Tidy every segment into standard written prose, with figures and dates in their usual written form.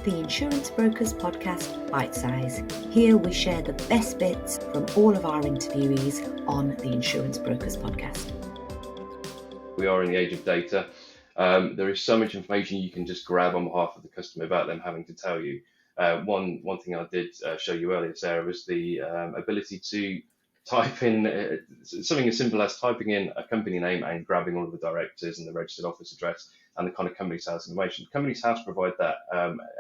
the Insurance Brokers Podcast Bite Size. Here we share the best bits from all of our interviewees on the Insurance Brokers Podcast. We are in the age of data. There is so much information you can just grab on behalf of the customer without them having to tell you. One thing I did show you earlier, Sarah, was the ability to type in something as simple as typing in a company name and grabbing all of the directors and the registered office address and the kind of company's house information. Company's house provide that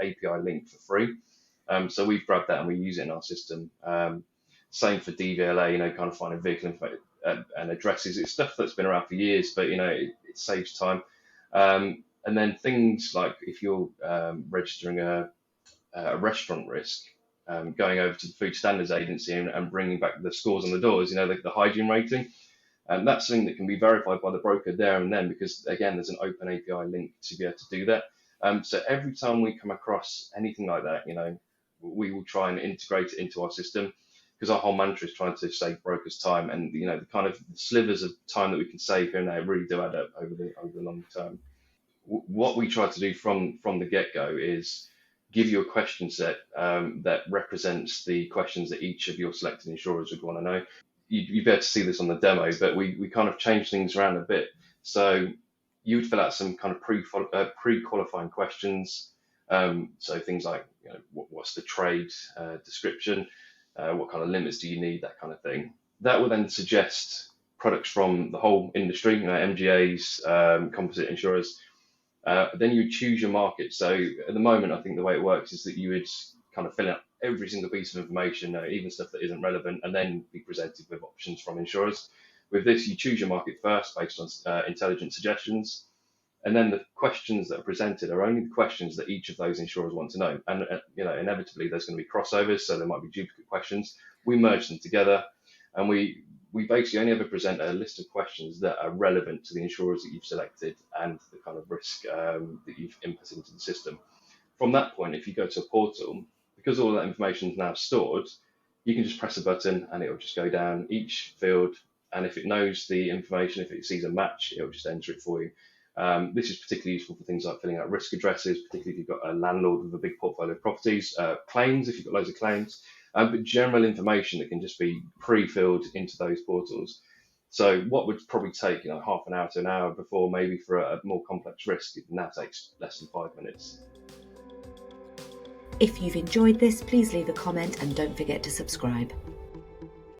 API link for free. So we've grabbed that and we use it in our system. Same for DVLA, kind of finding vehicle information and addresses. It's stuff that's been around for years, but, it saves time. And then things like if you're registering a restaurant risk, going over to the Food Standards Agency and bringing back the scores on the doors, the hygiene rating. And that's something that can be verified by the broker there and then, because again, there's an open API link to be able to do that. So every time we come across anything like that, we will try and integrate it into our system, because our whole mantra is trying to save brokers time, and the kind of slivers of time that we can save here and there really do add up over the long term. What we try to do from the get-go is give you a question set that represents the questions that each of your selected insurers would want to know. You'd be able to see this on the demo, but we kind of change things around a bit. So you would fill out some kind of pre-qualifying questions. So things like, what's the trade description? What kind of limits do you need? That kind of thing. That will then suggest products from the whole industry, MGAs, composite insurers. Then you would choose your market. So at the moment, I think the way it works is that you would kind of fill out every single piece of information, even stuff that isn't relevant, and then be presented with options from insurers. With this, you choose your market first based on intelligent suggestions. And then the questions that are presented are only the questions that each of those insurers want to know. And, inevitably, there's going to be crossovers, so there might be duplicate questions. We merge them together, and we basically only ever present a list of questions that are relevant to the insurers that you've selected and the kind of risk that you've input into the system. From that point, if you go to a portal, because all that information is now stored, you can just press a button and it will just go down each field. And if it knows the information, if it sees a match, it will just enter it for you. This is particularly useful for things like filling out risk addresses, particularly if you've got a landlord with a big portfolio of properties, claims, if you've got loads of claims, but general information that can just be pre-filled into those portals. So what would probably take half an hour to an hour before, maybe for a more complex risk, it now takes less than 5 minutes. If you've enjoyed this, please leave a comment and don't forget to subscribe.